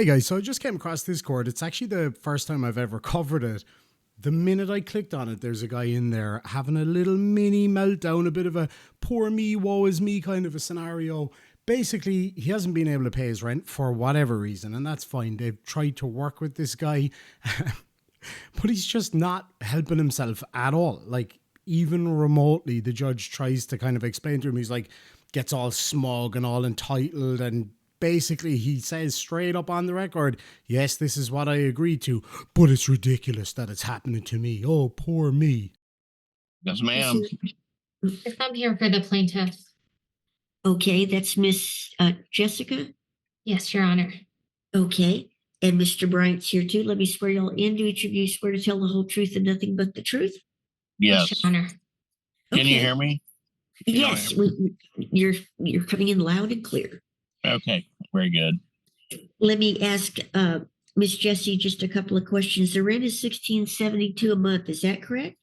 Hey guys, so I just came across Discord. It's actually the first time I've ever covered it. The minute I clicked on it, there's a guy in there having a little mini meltdown, a bit of a poor me, woe is me kind of a scenario. Basically, he hasn't been able to pay his rent for whatever reason, and that's fine. They've tried to work with this guy, but he's just not helping himself at all. Like, even remotely, the judge tries to kind of explain to him. He's like, gets all smug and all entitled, and basically he says straight up on the record, yes, this is what I agreed to, but it's ridiculous that it's happening to me. Oh, poor me. Yes, ma'am. Yes, I'm here for the plaintiff. Okay, that's Miss Jessica. Yes, Your Honor. Okay, and Mr. Bryant's here too. Let me swear y'all in. Do each of you swear to tell the whole truth and nothing but the truth? Yes. Your Honor. Can you hear me? Yes, you're coming in loud and clear. Okay, very good. Let me ask Miss Jessie just a couple of questions. The rent is $16.72 a month. Is that correct?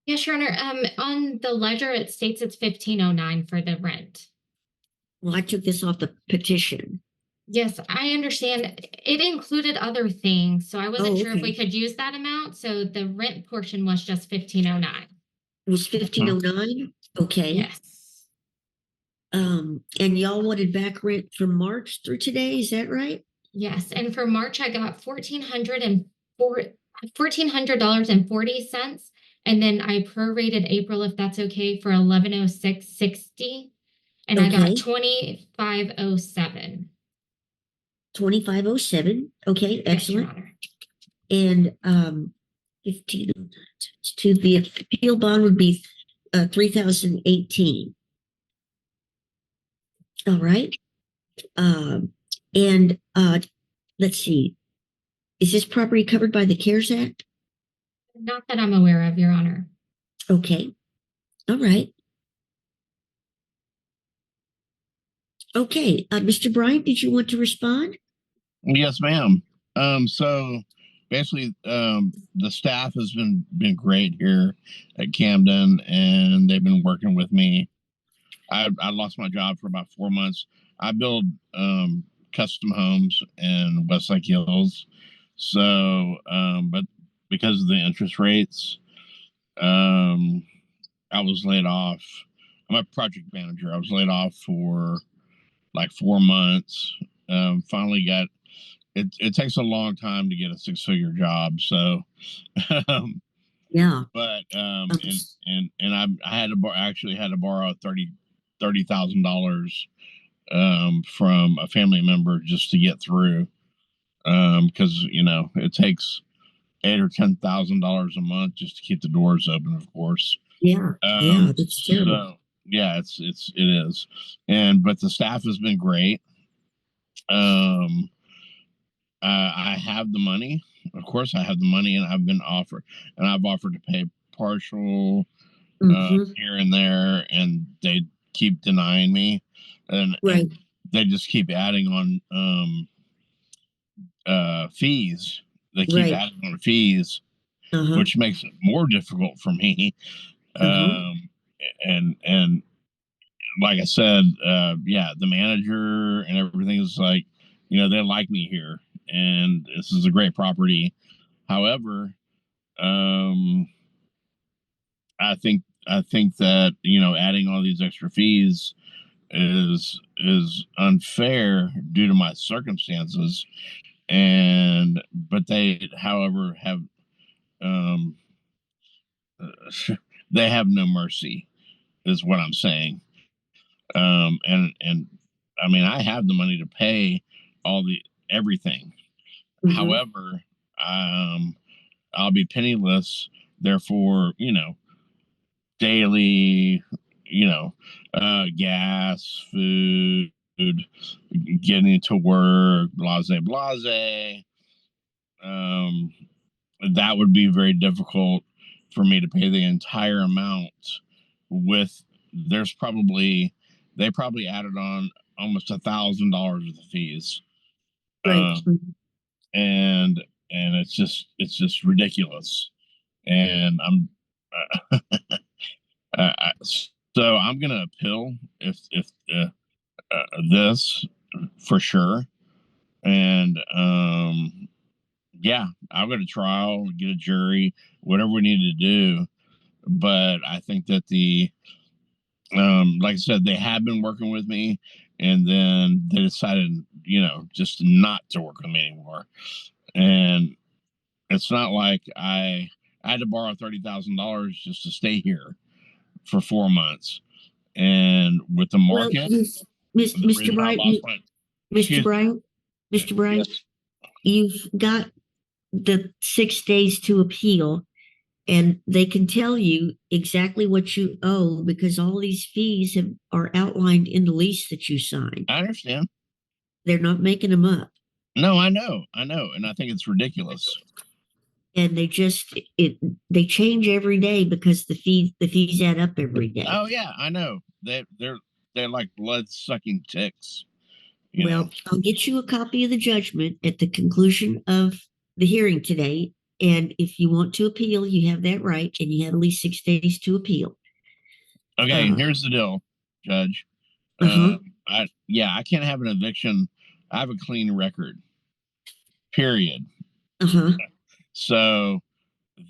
Yes, Your Honor. On the ledger, it states it's $15.09 for the rent. Well, I took this off the petition. Yes, I understand. It included other things, so I wasn't sure if okay. we could use that amount. So the rent portion was just $15.09. It was $15.09? Okay. Yes. And y'all wanted back rent from March through today, is that right? Yes, and for March, I got $1,400.40, and then I prorated April, if that's okay, for $1106.60, and I got $25.07. $25.07. Okay, excellent. Yes, And 15 to the appeal bond would be 3,018. All right. And let's see. Is this property covered by the CARES Act? Not that I'm aware of, Your Honor. Okay. All right. Okay. Mr. Bryant, did you want to respond? Yes, ma'am. So basically, the staff has been great here at Camden, and they've been working with me. I lost my job for about 4 months. I build custom homes in Westlake Hills. So, but because of the interest rates, I was laid off. I'm a project manager. I was laid off for like 4 months. Finally got it. It takes a long time to get a 6-figure job. So, yeah. But and I had to actually had to borrow $30,000 from a family member just to get through, because it takes $8,000 or $10,000 a month just to keep the doors open, of course. Yeah, that's terrible. So, yeah, it is, but the staff has been great. I have the money, of course. I have the money, and I've offered to pay partial here and there, and they keep denying me, and they just keep adding on fees. They keep adding on fees, which makes it more difficult for me. And like I said, the manager and everything is like, they like me here, and this is a great property. However, I think that adding all these extra fees is unfair due to my circumstances, but they, however, have they have no mercy, is what I'm saying. And I mean, I have the money to pay everything. However, I'll be penniless. Therefore, daily, gas, food, getting to work, blase. That would be very difficult for me to pay the entire amount. They probably added on almost $1,000 worth of fees. And it's just ridiculous. And so I'm gonna appeal if this, for sure. And Yeah, I'll go to trial, get a jury, whatever we need to do. But I think that like I said, they have been working with me, and then they decided, just not to work with me anymore. And it's not like I had to borrow $30,000 just to stay here for 4 months. And with the Well, market, the Mr. reason I Bryant, lost my, Mr. excuse me, Bryant, Mr. Bryant, yes, you've got the 6 days to appeal, and they can tell you exactly what you owe because all these fees are outlined in the lease that you signed. I understand. They're not making them up. No, I know, and I think it's ridiculous. And they change every day because the fees add up every day. Oh yeah, I know. They're like blood sucking ticks. Well, I'll get you a copy of the judgment at the conclusion of the hearing today. And if you want to appeal, you have that right, and you have at least 6 days to appeal. Okay, here's the deal, Judge. Uh-huh. I can't have an eviction. I have a clean record. Period. Uh-huh. So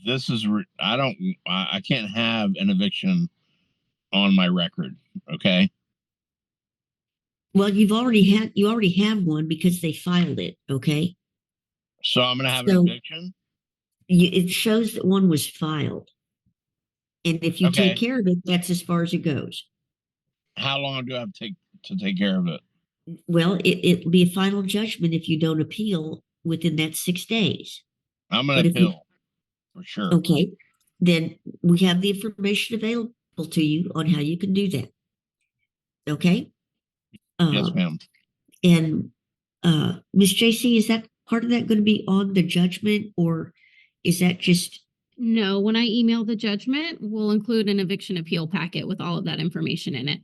this is I can't have an eviction on my record. Okay. Well, you already have one because they filed it, okay? So I'm gonna have an So eviction. it shows that one was filed. And if you take Okay. care of it, that's as far as it goes. How long do I have to take care of it? Well, it'll be a final judgment if you don't appeal within that 6 days. I'm gonna But if you appeal for sure. Okay, then we have the information available to you on how you can do that. Okay? Yes, ma'am. And Miss JC, is that part of that going to be on the judgment, or is that just No, when I email the judgment, we'll include an eviction appeal packet with all of that information in it.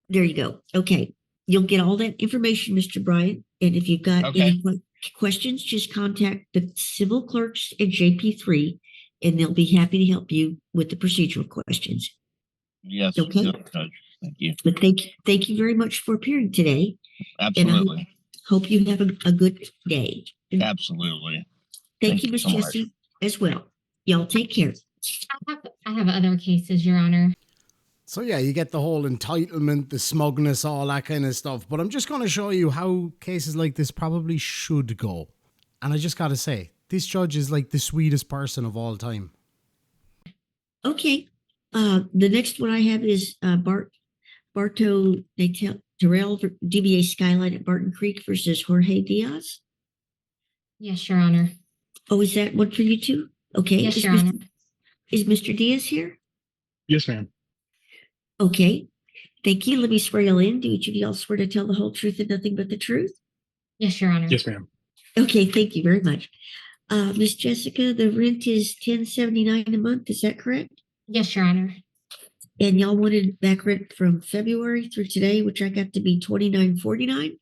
there you go? Okay. You'll get all that information, Mr. Bryant. And if you've got Okay. any questions, just contact the civil clerks at JP3 and they'll be happy to help you with the procedural questions. Yes. Okay. Yes, Judge. Thank you. But thank you very much for appearing today. Absolutely. And I hope you have a good day. And Absolutely. thank you, Miss so much. Jessie, as well. Y'all take care. I have other cases, Your Honor. So yeah, you get the whole entitlement, the smugness, all that kind of stuff. But I'm just going to show you how cases like this probably should go. And I just got to say, this judge is like the sweetest person of all time. Okay. The next one I have is Barto Terrell, DBA Skyline at Barton Creek versus Jorge Diaz. Yes, Your Honor. Oh, is that one for you too? Okay. Yes, Your Honor. Is Mr. Diaz here? Yes, ma'am. Okay. Thank you. Let me swear y'all in. Do each of y'all swear to tell the whole truth and nothing but the truth? Yes, Your Honor. Yes, ma'am. Okay. Thank you very much. Miss Jessica, the rent is $10.79 a month. Is that correct? Yes, Your Honor. And y'all wanted back rent from February through today, which I got to be $29.49.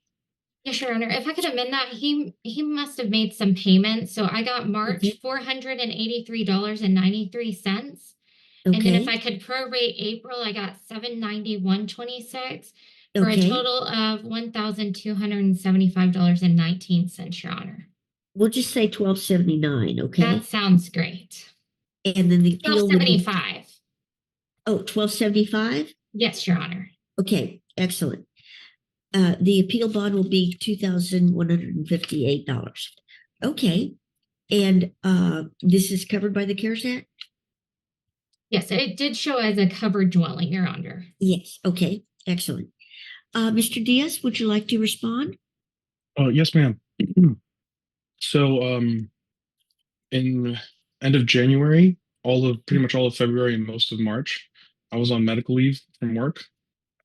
Yes, Your Honor. If I could amend that, he must have made some payments. So I got March Okay. $483.93. Okay. And then if I could prorate April, I got $791.26 for a Okay. total of $1,275.19, Your Honor. We'll just say $12.79. Okay. That sounds great. And then the appeal would be $12.75. $12.75. Yes, Your Honor. Okay. Excellent. The appeal bond will be $2,158. Okay. And this is covered by the CARES Act? Yes, it did show as a covered dwelling, Your Honor. Yes. Okay. Excellent. Mr. Diaz, would you like to respond? Yes, ma'am. So, in end of January, pretty much all of February and most of March, I was on medical leave from work,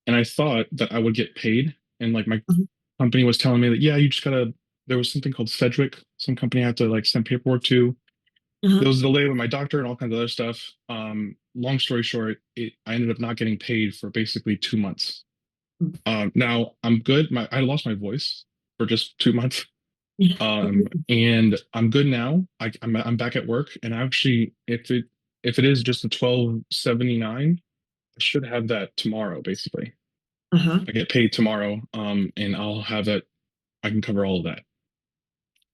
and I thought that I would get paid. And like my company was telling me that, yeah, you just gotta. There was something called Sedgwick, some company I had to like send paperwork to. There was a delay with my doctor and all kinds of other stuff. Long story short, I ended up not getting paid for basically 2 months. Now I'm good. I lost my voice for just 2 months. And I'm good now. I'm back at work, and actually, if it is just a $12.79, I should have that tomorrow. Basically, I get paid tomorrow, and I'll have it. I can cover all of that.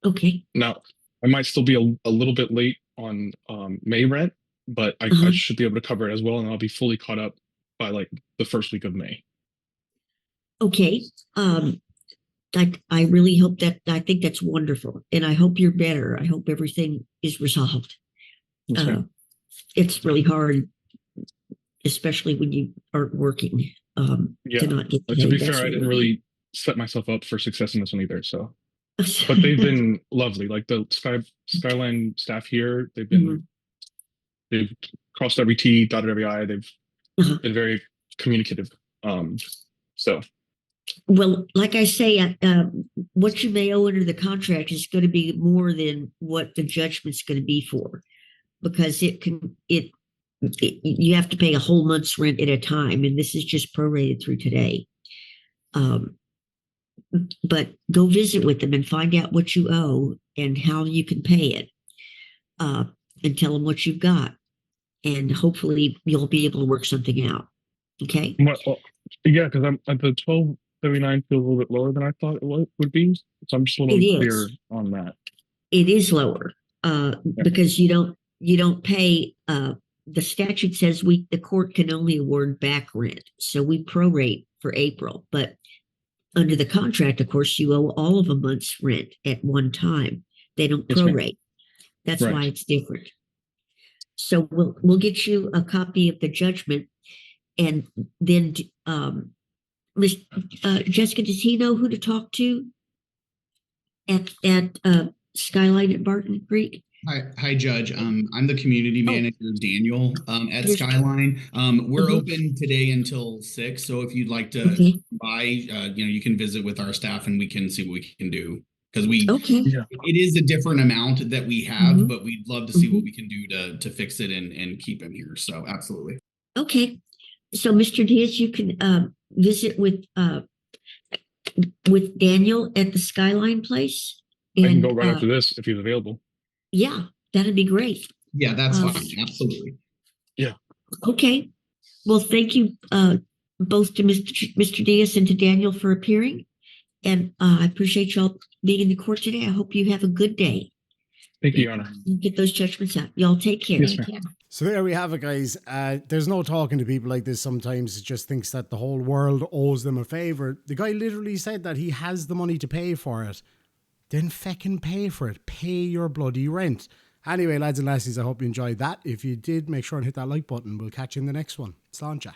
Okay. Now, I might still be a little bit late on May rent, but I Uh-huh. should be able to cover it as well, and I'll be fully caught up by like the first week of May. Okay. I really hope that, I think that's wonderful. And I hope you're better. I hope everything is resolved. Yes, ma'am. It's really hard, especially when you aren't working, Yeah. to not get But to paid. be That's fair, I didn't really set myself up for success in this one either. So, but they've been lovely. Like the Skyline staff here, Mhm. they've crossed every T, dotted every I. They've Uh-huh. been very communicative. So Well, like I say, what you may owe under the contract is going to be more than what the judgment's going to be for, because you have to pay a whole month's rent at a time, and this is just prorated through today. But go visit with them and find out what you owe and how you can pay it, and tell them what you've got, and hopefully you'll be able to work something out. Okay. yeah, because I'm at the 1279 feels a little bit lower than I thought would be. So I'm just a little It unclear is. on that. It is lower, because you don't pay. The statute says the court can only award back rent, so we prorate for April. But under the contract, of course, you owe all of a month's rent at one time. They don't Yes, ma'am. prorate. That's Right. why it's different. So we'll get you a copy of the judgment, and then Miss Jessica, does he know who to talk to at Skyline at Barton Creek? Hi, Judge. I'm the community manager, Daniel, at There's- Skyline. We're Mhm. open today until 6. So if you'd like to Okay. buy, you can visit with our staff and we can see what we can do. Because Okay. Yeah. it is a different amount that we have, Mhm. but we'd love to see Mhm. what we can do to fix it and keep him here. So absolutely. Okay. So, Mr. Diaz, you can visit with Daniel at the Skyline place. I can And go right after this if he's available. yeah, that'd be great. Yeah, that's fine. Absolutely. Okay. Well, thank you both to Mr. Diaz and to Daniel for appearing. And I appreciate y'all being in the court today. I hope you have a good day. Thank you, Your Honor. Get those judgments out. Y'all take care. Yes, Thank ma'am. you. So there we have it, guys. There's no talking to people like this sometimes. It just thinks that the whole world owes them a favor. The guy literally said that he has the money to pay for it. Then feckin' pay for it. Pay your bloody rent. Anyway, lads and lassies, I hope you enjoyed that. If you did, make sure and hit that like button. We'll catch you in the next one. Sláinte.